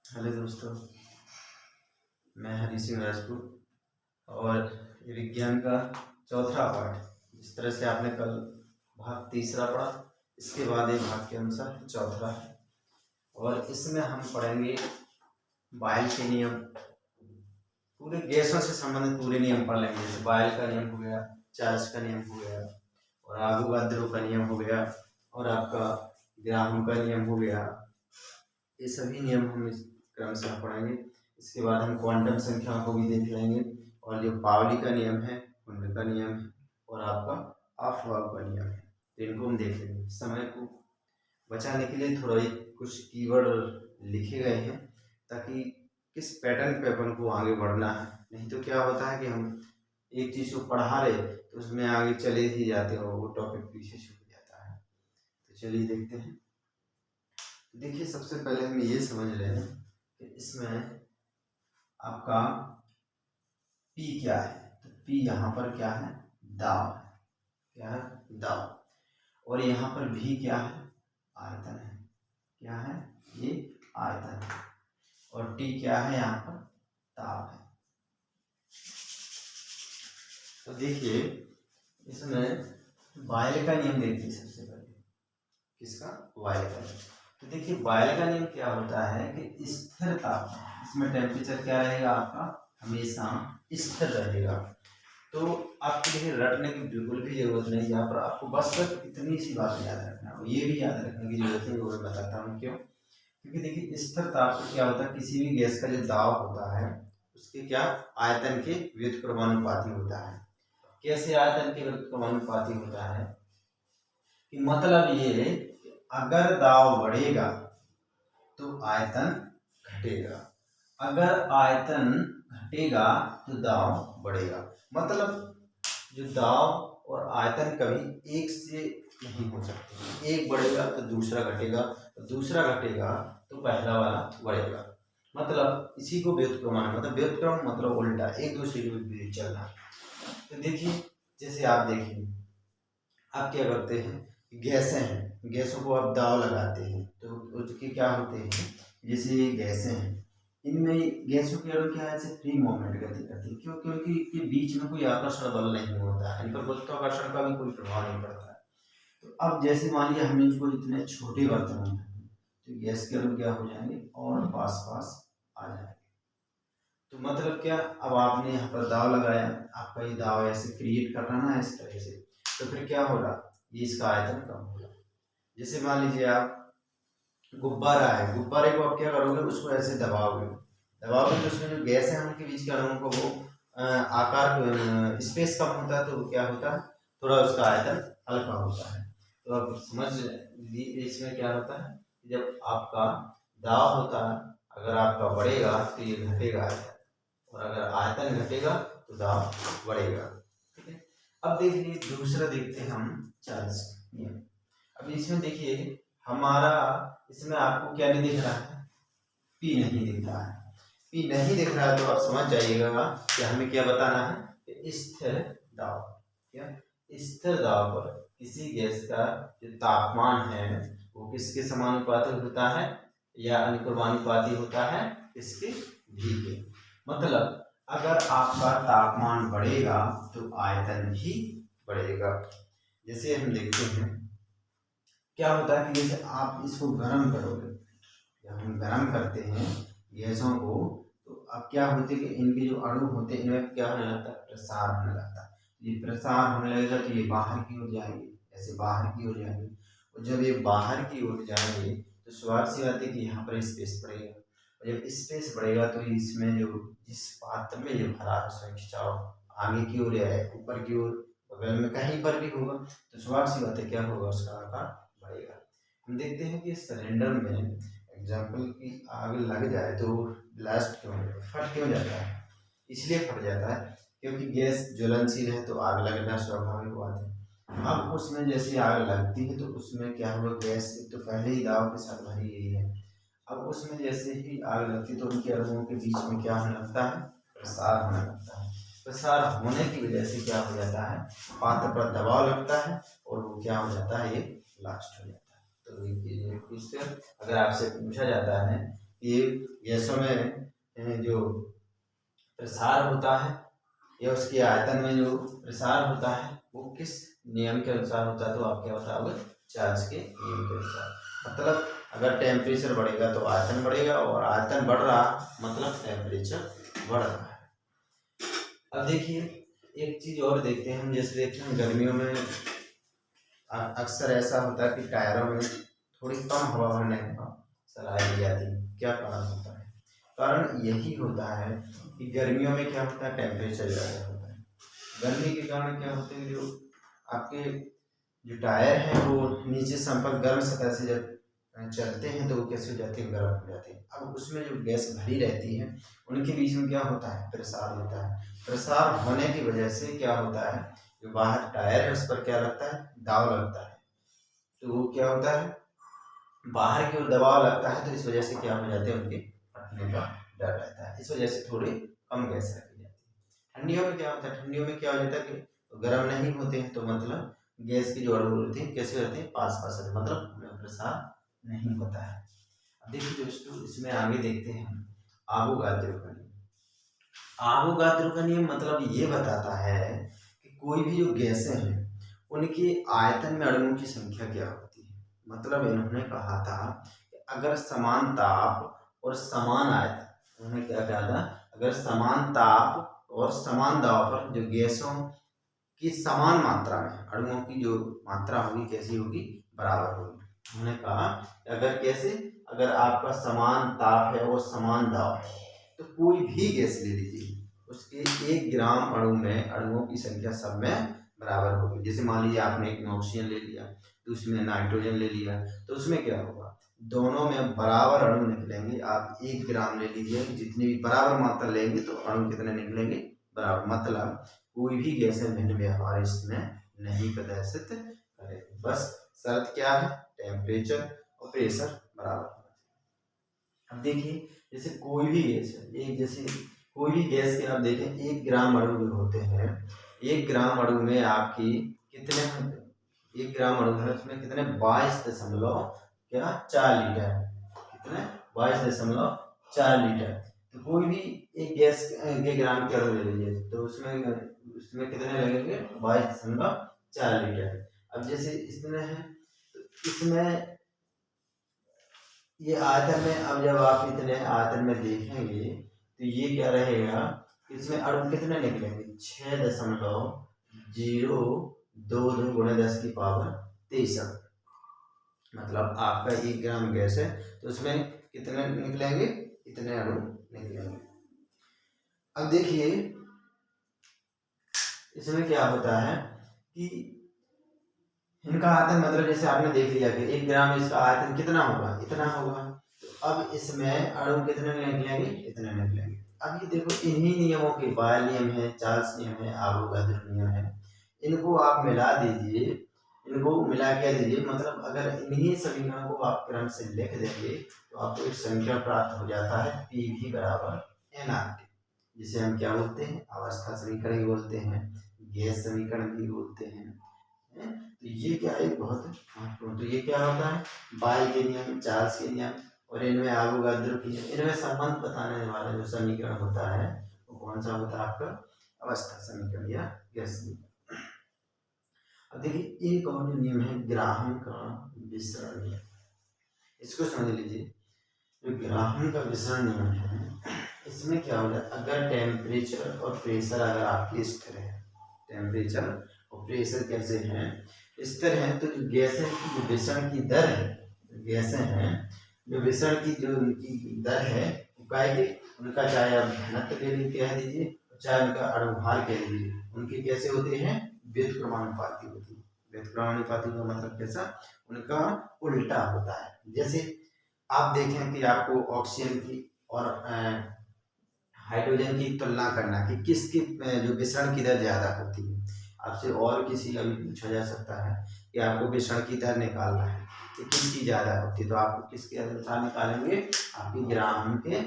Hello दोस्तों, मैं हरी सिंह राजपूत और विज्ञान का चौथा पाठ, जिस तरह से आपने कल भाग तीसरा पढ़ा, इसके बाद ये भाग के अनुसार चौथा है। और इसमें हम पढ़ेंगे बायल के नियम, पूरे गैसों से संबंधित पूरे नियम पढ़ लेंगे। जैसे बायल का नियम हो गया, चार्ल्स का नियम हो गया, और आगोगाद्रो का नियम हो गया, और आपका ग्राहम का नियम हो गया। ये सभी नियम हम इस क्रम से पढ़ेंगे। इसके बाद हम क्वांटम संख्याओं को भी देख लेंगे, और जो पावली का नियम है, कुंड का नियम है, और आपका ऑफ-वर्क का नियम है, तो इनको हम देख लेंगे। समय को बचाने के लिए थोड़ा कुछ कीवर्ड लिखे गए हैं, ताकि किस पैटर्न पे अपन को आगे बढ़ना है। नहीं तो क्या होता है कि हम एक चीज़ को पढ़ा रहे तो उसमें आगे चले ही जाते हो, वो टॉपिक पीछे छूट जाता है। तो चलिए देखते हैं। देखिए, सबसे पहले हम ये समझ लें कि इसमें आपका P क्या है। तो P यहाँ पर क्या है, दाब है। क्या है, दाब। और यहाँ पर V क्या है, आयतन है। क्या है, ये आयतन है। और T क्या है, यहाँ पर ताप है। तो देखिए, इसमें बायल का नियम देखिए सबसे पहले। किसका, बायल का नियम। तो देखिए, बायल का नियम क्या होता है कि स्थिर तापमान, इसमें टेम्परेचर क्या रहेगा आपका, हमेशा स्थिर रहेगा। तो आपको देखिए रटने की बिल्कुल भी जरूरत नहीं, यहाँ पर आपको बस इतनी सी बात याद रखना है। ये भी याद रखने की जरूरत है, वो मैं बताता हूँ क्यों। क्योंकि देखिए, स्थिर ताप पर क्या होता है, किसी भी गैस का जो दाब होता है उसके क्या, आयतन के व्युत्क्रमानुपाती होता है। कैसे आयतन के व्युत्क्रमानुपाती होता है कि मतलब ये, अगर दाब बढ़ेगा तो आयतन घटेगा, अगर आयतन घटेगा तो दाब बढ़ेगा। मतलब जो दाब और आयतन कभी एक से नहीं हो सकते। एक बढ़ेगा तो दूसरा घटेगा, दूसरा घटेगा तो पहला वाला बढ़ेगा। मतलब इसी को व्युत्क्रमण, मतलब व्युत्क्रम मतलब उल्टा, एक दूसरे के विपरीत चलना। तो देखिए, जैसे आप देखिए, आप क्या करते हैं, गैसें हैं, गैसों को आप दाव लगाते हैं तो उसके क्या होते हैं, जैसे ये गैसें हैं, इनमें गैसों की अणु क्या है, ऐसे फ्री मूवमेंट गति करती है। क्यों, क्योंकि इनके बीच में कोई आकर्षण बल नहीं होता है, इन पर गुरुत्वाकर्षण का भी कोई प्रभाव नहीं पड़ता है। तो अब जैसे मान लिया हम इनको इतने छोटे बर्तन में, तो गैस के अणु क्या हो जाएंगे और पास पास आ जाएंगे। तो मतलब क्या, अब आपने यहाँ पर दाव लगाया, आपका ये दाव ऐसे क्रिएट कर रहा है इस तरह से, तो फिर क्या होगा, ये इसका आयतन कम होगा। जैसे मान लीजिए आप गुब्बारा है, गुब्बारे को आप क्या करोगे, उसको ऐसे दबाओगे, दबाओगे तो उसमें जो गैस है उनके बीच के अणुओं को वो आकार स्पेस कम होता है, तो क्या होता है, थोड़ा उसका आयतन हल्का होता है। तो अब समझ लीजिए इसमें क्या होता है, जब आपका दाब होता है, अगर आपका बढ़ेगा तो ये घटेगा आयतन, और अगर आयतन घटेगा तो दाब बढ़ेगा। ठीक है। अब देखिए, दूसरा देखते हैं हम, चार्ल्स नियम। अब इसमें देखिए, हमारा इसमें आपको क्या नहीं दिख रहा है, P नहीं दिख रहा है। P नहीं दिख रहा है तो आप समझ जाइएगा कि हमें क्या बताना है, कि स्थिर दाब। क्या, स्थिर दाब पर किसी गैस का जो तापमान है वो किसके समानुपाती होता है, या अनुक्रमानुपाती होता है, इसके V के। मतलब अगर आपका तापमान बढ़ेगा तो आयतन भी बढ़ेगा। जैसे हम देखते हैं, क्या होता है कि जैसे आप इसको गर्म करोगे, जब हम गर्म करते हैं गैसों को, तो अब क्या होते हैं कि इनके जो अणु होते हैं इनमें क्या होने लगता है, प्रसार होने लगता है। ये प्रसार होने लगेगा तो ये बाहर की ओर जाएंगे, ऐसे बाहर की ओर जाएंगे, और जब ये बाहर की ओर जाएंगे तो स्वाभाविक सी बात है कि यहाँ पर स्पेस बढ़ेगा, और जब स्पेस बढ़ेगा तो इसमें जो जिस पात्र में ये भरा है उसमें खिंचाव आगे की ओर या ऊपर की ओर, बगल में कहीं पर भी होगा, तो स्वाभाविक सी बात है क्या होगा, उसका आकार बढ़ेगा। हम देखते हैं कि सिलेंडर में एग्जाम्पल की आग लग जाए तो ब्लास्ट क्यों, फट क्यों जाता है, इसलिए फट जाता है क्योंकि गैस ज्वलनशील है, तो आग लगना स्वाभाविक बात है। अब उसमें जैसे आग लगती है तो उसमें क्या हुआ, गैस तो पहले ही दाव के साथ भरी गई है, अब उसमें जैसे ही आग लगती है तो उनके अणुओं के बीच में क्या होने लगता है, प्रसार होने लगता है। प्रसार होने की वजह से क्या हो जाता है, पात्र पर दबाव लगता है और वो क्या हो जाता है, ये ब्लास्ट हो जाता है। तो इससे अगर आपसे पूछा जाता है ये गैसों में जो प्रसार होता है या उसके आयतन में जो प्रसार होता है वो किस नियम के अनुसार होता है, तो आप क्या बताओगे, चार्ज के नियम के अनुसार। मतलब अगर टेम्परेचर बढ़ेगा तो आयतन बढ़ेगा, और आयतन बढ़ रहा मतलब टेम्परेचर बढ़ रहा है। अब देखिए एक चीज और देखते हैं हम, जैसे देखते हैं गर्मियों में अक्सर ऐसा होता है कि टायरों में थोड़ी कम हवा भरने का सलाह दी जाती है। क्या कारण होता है? कारण यही होता है कि गर्मियों में क्या होता है, टेम्परेचर ज़्यादा होता है। गर्मी के कारण क्या होते हैं, जो आपके जो टायर हैं वो नीचे संपर्क गर्म सतह से जब चलते हैं तो वो कैसे हो जाते हैं, गर्म हो जाते हैं। अब उसमें जो गैस भरी रहती है उनके बीच में क्या होता है, प्रसार होता है। प्रसार होने की वजह से क्या होता है, जो बाहर टायर है उस पर क्या लगता है, दाव लगता है। तो वो क्या होता है, बाहर की ओर दबाव लगता है, तो इस वजह से क्या हो जाते हैं, उनके फटने का डर रहता है। इस वजह से थोड़ी कम गैस रखी जाती है। ठंडियों में क्या होता है, ठंडियों में क्या हो जाता है कि गर्म नहीं होते हैं, तो मतलब गैस की जो अणु होती है कैसे रहते हैं, पास पास रहते हैं, मतलब उनमें प्रसार नहीं होता है। अब देखिए दोस्तों इसमें आगे देखते हैं आबोगाद्रो का नियम। आबोगाद्रो का नियम मतलब ये बताता है कि कोई भी जो गैसें हैं उनके आयतन में अणुओं की संख्या क्या होती है। मतलब इन्होंने कहा था कि अगर समान ताप और समान आयतन, उन्होंने क्या कहा था, अगर समान ताप और समान दबाव पर जो गैसों की समान मात्रा में अणुओं की जो मात्रा होगी कैसी होगी, बराबर होगी। उन्होंने कहा कि अगर कैसे, अगर आपका समान ताप है और समान दबाव है तो कोई भी गैस ले लीजिए, उसके 1 ग्राम अणु में अणुओं की संख्या सब में बराबर होगी। जैसे मान लीजिए आपने एक ऑक्सीजन ले लिया, तो उसमें नाइट्रोजन ले लिया, तो उसमें क्या होगा, दोनों में बराबर अणु निकलेंगे। आप 1 ग्राम ले लीजिए, जितनी भी बराबर मात्रा लेंगे तो अणु कितने निकलेंगे, बराबर। मतलब कोई भी गैसें भिन्न व्यवहार इसमें नहीं प्रदर्शित करेगी। बस शर्त क्या है, टेम्परेचर और प्रेशर बराबर। अब देखिए जैसे कोई भी गैस है, एक जैसे कोई भी गैस के आप देखें 1 ग्राम अणु जो होते हैं, 1 ग्राम अणु में आपकी कितने, 1 ग्राम अणु है उसमें कितने, 22.4 लीटर, कितने, 22.4 लीटर। तो कोई भी एक गैस के ग्राम के अणु ले लीजिए, तो उसमें कितने लगेंगे, 22.4 लीटर। अब जैसे इसमें है तो इसमें ये आयतन में, अब जब आप इतने आयतन में देखेंगे तो ये क्या रहेगा, इसमें अणु कितने निकलेंगे, 6.022 गुणे 10⁻³ मतलब आपका 1 ग्राम गैस है तो उसमें कितने निकलेंगे, इतने अणु निकलेंगे। अब देखिए इसमें क्या होता है कि इनका आयतन, मतलब जैसे आपने देख लिया कि 1 ग्राम इसका आयतन कितना होगा, इतना होगा। तो अब इसमें अणु कितने निकलेंगे, इतने निकलेंगे। अब ये देखो इन्हीं नियमों के, बायल नियम है, चार्ल्स नियम है, आबोगाद्रो नियम है, इनको आप मिला दीजिए, इनको मिला के दीजिए। मतलब अगर इन्हीं समीकरणों को आप क्रम से लिख देंगे तो आपको एक संख्या प्राप्त हो जाता है, PV बराबर nRT, जिसे हम क्या बोलते हैं, अवस्था समीकरण भी बोलते हैं, गैस समीकरण भी बोलते हैं। तो ये क्या है, बहुत महत्वपूर्ण। तो ये क्या होता है, बायल के नियम, चार्ल्स के नियम और इनमें आबोगाद्रो के नियम, इनमें संबंध बताने वाला जो समीकरण होता है वो कौन सा होता है, आपका अवस्था समीकरण या गैस समीकरण। अब देखिए एक और नियम है ग्राहम का विसरण नियम, इसको समझ लीजिए। जो ग्राहम का विसरण नियम है, इसमें क्या होता है, अगर टेम्परेचर और प्रेशर अगर आपके स्थिर है, टेम्परेचर और प्रेशर कैसे हैं, स्थिर हैं, तो जो गैसें की जो विसरण की दर है, गैसें हैं जो विसरण की जो उनकी दर है वो क्या है, उनका चाहे आप घनत्व के लिए कह दीजिए चाहे उनका अणुभार कह दीजिए, उनके कैसे होते हैं, व्युत्क्रमानुपाती होती है। व्युत्क्रमानुपाती का मतलब कैसा, उनका उल्टा होता है। जैसे आप देखें कि आपको ऑक्सीजन की और हाइड्रोजन की तुलना करना कि किसकी जो विसरण की दर ज़्यादा होती है, आपसे और किसी का भी पूछा जा सकता है कि आपको विसरण की दर निकालना है कि किसकी ज़्यादा होती है, तो आप किसके अनुसार निकालेंगे, आपकी ग्राहम के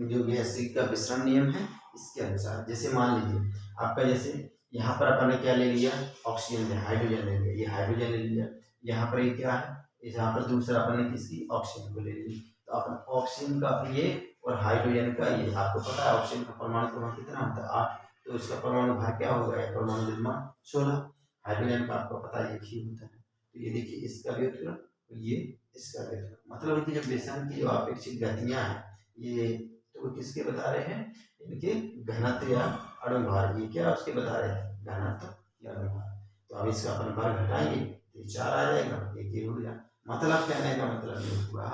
जो गैस का विसरण नियम है इसके अनुसार। जैसे मान लीजिए आपका, जैसे यहाँ पर अपन ने क्या ले लिया, ऑक्सीजन ले, हाइड्रोजन ले लिया, ये हाइड्रोजन ले लिया, यहाँ पर ये क्या है, यहाँ पर दूसरा अपन ने किसकी, ऑक्सीजन को ले ली। तो अपन ऑक्सीजन का ये और हाइड्रोजन का ये, आपको पता है ऑक्सीजन का परमाणु क्रमांक कितना होता है 8, तो इसका परमाणु भार क्या होगा, परमाणु द्रव्यमान 16। हाइड्रोजन का आपको पता है 1 ही होता है। तो ये देखिए इसका भी उत्तर, ये इसका भी उत्तर, मतलब इनकी जो बेसन की जो अपेक्षित गतियां हैं ये, तो किसके बता रहे हैं, इनके घनत्व या अणुभार, ये क्या उसके बता रहे हैं, घनत्व या अणुभार। तो अब इसका अपन भार घटाएंगे तो 4 आ जाएगा, 1 हो गया। मतलब कहने का मतलब ये हुआ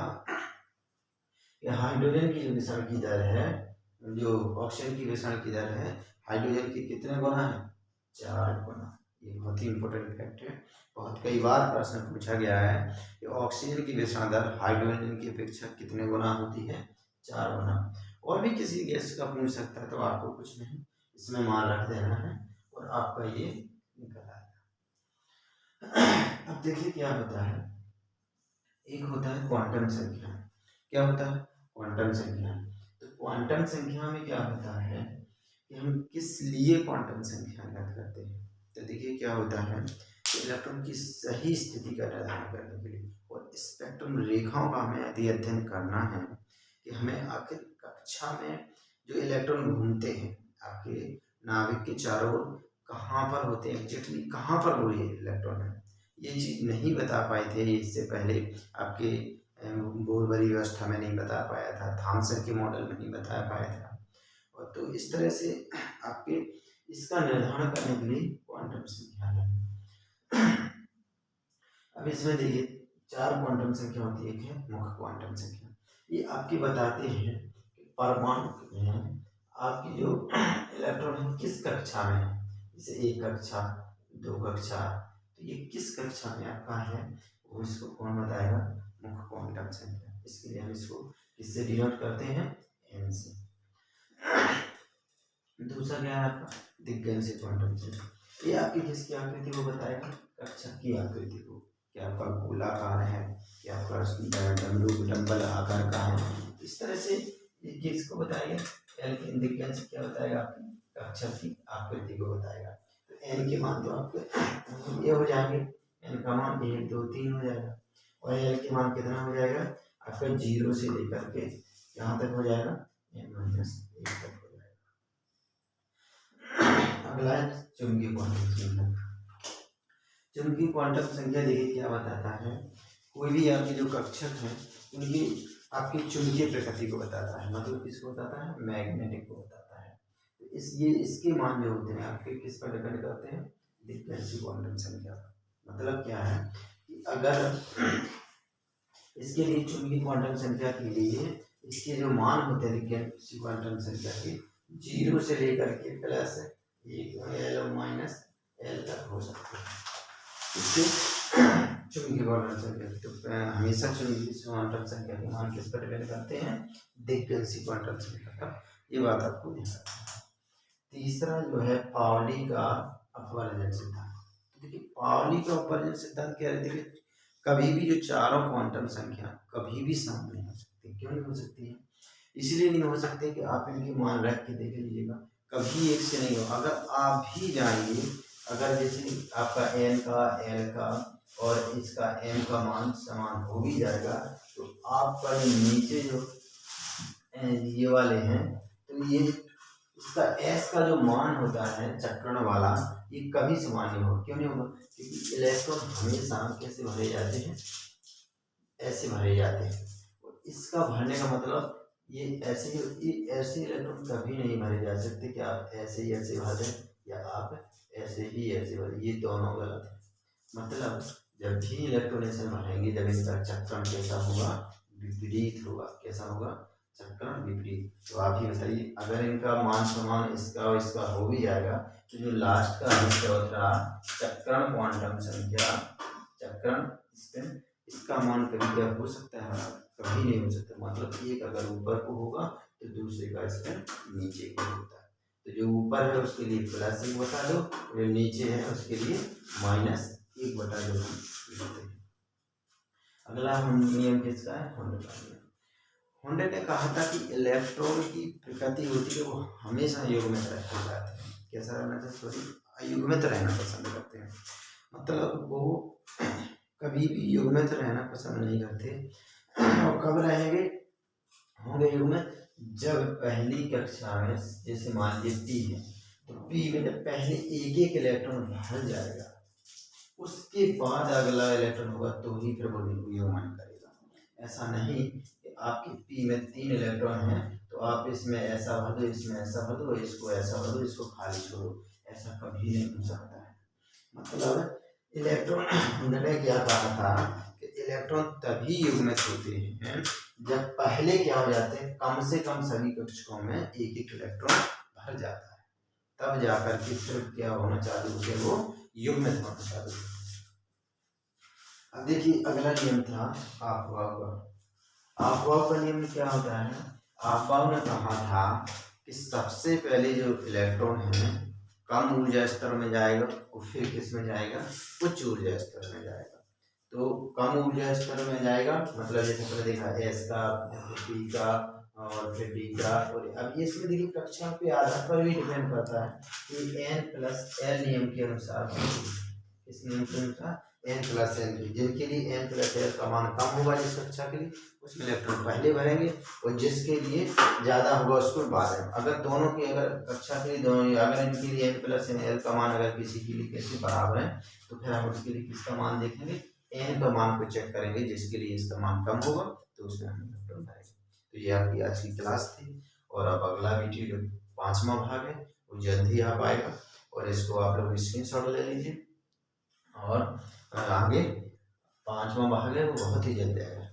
कि हाइड्रोजन की जो विषण की दर है, जो ऑक्सीजन की विषण की दर है, हाइड्रोजन की कितने गुना है, 4 गुना। ये बहुत ही इंपॉर्टेंट फैक्ट है, बहुत कई बार प्रश्न पूछा गया है कि ऑक्सीजन की विषण दर हाइड्रोजन की अपेक्षा कितने गुना होती है, 4 गुना। और भी किसी गैस का पूछ सकता है, तो आपको कुछ नहीं इसमें मान रख देना है और आपका ये निकल आएगा। अब देखिए क्या होता है, एक होता है क्वांटम संख्या। क्या होता है, क्वांटम संख्या। तो क्वांटम संख्या में क्या होता है कि हम किस लिए क्वांटम संख्या ज्ञात करते हैं। तो देखिए क्या होता है, इलेक्ट्रॉन की सही स्थिति का निर्धारण करने के लिए और स्पेक्ट्रम रेखाओं का हमें यदि अध्ययन करना है कि हमें आखिर कक्षा में जो इलेक्ट्रॉन घूमते हैं आपके नाभिक के चारों ओर कहाँ पर होते हैं, एग्जैक्टली कहाँ पर वो इलेक्ट्रॉन है, ये चीज़ नहीं बता पाए थे इससे पहले, आपके बोरबरी व्यवस्था में नहीं बता पाया था, थॉमसन के मॉडल में नहीं बता पाया था। और तो इस तरह से आपके इसका निर्धारण करने के लिए क्वांटम संख्या है। अब इसमें देखिए 4 क्वांटम संख्या होती है। एक है मुख्य क्वांटम संख्या, ये आपके बताते हैं कि परमाणु में आपकी जो इलेक्ट्रॉन है किस कक्षा में है, जैसे 1 कक्षा 2 कक्षा, तो ये किस कक्षा में आपका है वो इसको कौन बताएगा, मुख्य क्वांटम संख्या। इसके लिए हम इसको किससे डिनोट करते हैं, n से। दूसरा क्या है आपका दिग्गज क्वांटम संख्या, ये आपकी किसकी आकृति को बताएगा, कक्षा की आकृति को, क्या आपका गोलाकार है, क्या आपका डमरू डंबल आकार का है, इस तरह से ये किसको बताएगा, दिग्गज क्या बताएगा, आपकी कक्षा की आकृति को बताएगा। तो n के मान तो आपके ये हो जाएंगे, n का मान 1 2 3 हो जाएगा, और l के मान कितना हो जाएगा आपका 0 से लेकर के यहाँ तक हो जाएगा n-1 तक हो जाएगा। अगला है चुंबकीय क्वांटम संख्या। चुंबकीय क्वांटम संख्या देखिए क्या बताता है, कोई भी आपके जो कक्षक है उनकी आपकी चुंबकीय प्रकृति को बताता है, मतलब किसको बताता है, मैग्नेटिक को बताता है। तो ये इसके मान जो होते हैं आपके किस पर डिपेंड करते हैं, दिग्गज क्वांटम संख्या। मतलब क्या है कि अगर इसके लिए चुंबकीय क्वांटम संख्या के लिए इसके जो मान होते हैं दिग्गज क्वांटम संख्या के 0 से लेकर के प्लस 1 L माइनस L तक हो सकते हैं। इससे चुंबकीय क्वांटम संख्या, तो हमेशा चुंबकीय क्वांटम संख्या के मान किस पर डिपेंड करते हैं, दिग्गज क्वांटम संख्या का, ये बात आपको ध्यान रखना है। तीसरा जो है पाउली का अपवर्जन सिद्धांत। तो देखिए पाउली का अपवर्जन सिद्धांत क्या है, देखिए कभी भी जो चारों क्वांटम संख्या कभी भी सम नहीं हो सकती। क्यों नहीं हो सकती है, इसलिए नहीं हो सकते कि आप इनके मान रख के देख लीजिएगा, कभी एक से नहीं हो। अगर आप भी जाएंगे, अगर जैसे आपका n का l का और इसका m का मान समान हो भी जाएगा, तो आपका नीचे जो ये वाले हैं, तो ये इसका s का जो मान होता है चक्रण वाला, ये कभी समान नहीं होगा। क्यों नहीं होगा, क्योंकि इलेक्ट्रॉन हमेशा कैसे भरे जाते हैं, ऐसे भरे जाते हैं। और इसका भरने का मतलब ये ऐसे इलेक्ट्रॉन कभी नहीं भरे जा सकते कि आप ऐसे ही ऐसे भर दें या आप ऐसे ही ऐसे भरें, ये दोनों गलत है। मतलब जब भी इलेक्ट्रॉन ऐसे भरेंगे, जब इनका चक्रण कैसा होगा, विपरीत होगा। कैसा होगा, चक्रण विपरीत। तो आप ही बताइए, अगर इनका मान समान इसका और इसका हो भी जाएगा, तो जो लास्ट का चौथा चक्रण क्वांटम संख्या, चक्रण इसका मान कभी क्या हो सकता है, कभी नहीं हो सकता। मतलब एक अगर ऊपर को होगा तो दूसरे का स्पिन नीचे को होता है। तो जो ऊपर है उसके लिए प्लस 1 बटा 2, जो नीचे है उसके लिए माइनस 1 बटा 2 लिखते हैं। अगला हम नियम किसका है, होंडे का नियम। होंडे ने कहा था कि इलेक्ट्रॉन की प्रकृति होती है वो हमेशा युग्मित रहना चाहते हैं। कैसा रहना चाहिए, सॉरी अयुग्मित रहना पसंद करते हैं। मतलब वो कभी भी युग्मित रहना पसंद नहीं करते। और कब रहेंगे, होंगे युग्मित, जब पहली कक्षा में जैसे मान लीजिए पी है, तो पी में जब पहले एक एक इलेक्ट्रॉन भर जाएगा, उसके बाद अगला इलेक्ट्रॉन होगा तो ही फिर वो युग्मन करेगा। ऐसा नहीं कि आपके पी में 3 इलेक्ट्रॉन हैं तो आप इसमें ऐसा भर दो, इसमें ऐसा भर दो, इसको ऐसा भर दो, इसको खाली छोड़ो, ऐसा कभी नहीं हो सकता है। मतलब इलेक्ट्रॉन हमने क्या कहा था कि इलेक्ट्रॉन तभी युग्मित होते हैं जब पहले क्या हो जाते हैं, कम से कम सभी कक्षकों में एक एक इलेक्ट्रॉन भर जाता है, तब जाकर के फिर क्या होना चालू होते हैं, वो युग्मित होना चालू होते हैं। अब देखिए अगला नियम था अफबाउ का। अफबाउ का नियम क्या होता है, अफबाउ ने कहा था कि सबसे पहले जो इलेक्ट्रॉन है कम ऊर्जा स्तर में जाएगा और फिर किस में जाएगा, उच्च ऊर्जा स्तर में जाएगा। तो कम ऊर्जा स्तर में जाएगा मतलब जैसे पहले देखा एस का, पी का और फिर डी का, और अब ये इसमें देखिए कक्षा के आधार पर भी डिपेंड करता है कि n+l नियम के अनुसार, इस नियम के अनुसार n+l, जिनके लिए n+l का मान कम होगा जिस कक्षा के लिए उसमें इलेक्ट्रॉन पहले भरेंगे और जिसके लिए ज़्यादा होगा उसको बाद में। अगर दोनों की अगर कक्षा के लिए दोनों, अगर इनके लिए n+l का मान अगर किसी के लिए कैसे बराबर है तो फिर हम उसके लिए किसका मान देखेंगे, n का मान को चेक करेंगे, जिसके लिए इसका मान कम होगा तो उसमें हम इलेक्ट्रॉन भरेंगे। तो ये आपकी आज की क्लास थी और अब अगला वीडियो जो 5वां भाग है वो जल्द ही आप आएगा और इसको आप लोग स्क्रीनशॉट ले लीजिए और आगे 5वां भाग है वो बहुत ही जल्द आएगा।